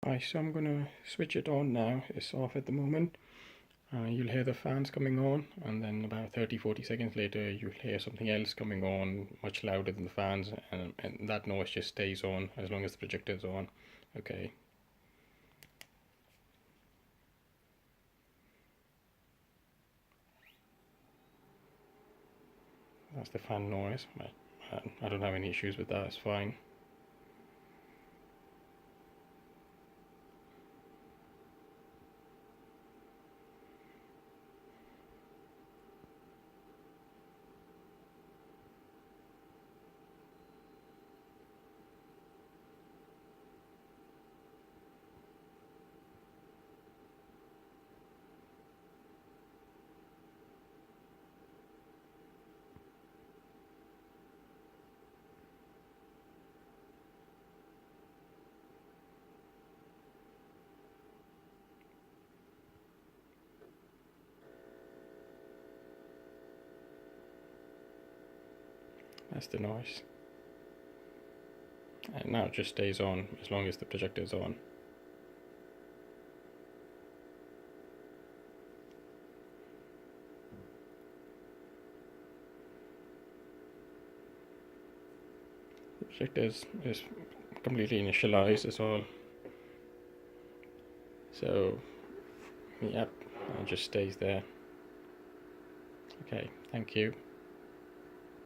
Right, so I'm going to switch it on now. It's off at the moment. You'll hear the fans coming on, and then about 30-40 seconds later you'll hear something else coming on much louder than the fans, and that noise just stays on as long as the projector is on. Okay. That's the fan noise. I don't have any issues with that, it's fine. That's the noise. And now it just stays on as long as the projector is on. The projector is completely initialized as well. So, yep, it just stays there. Okay, thank you.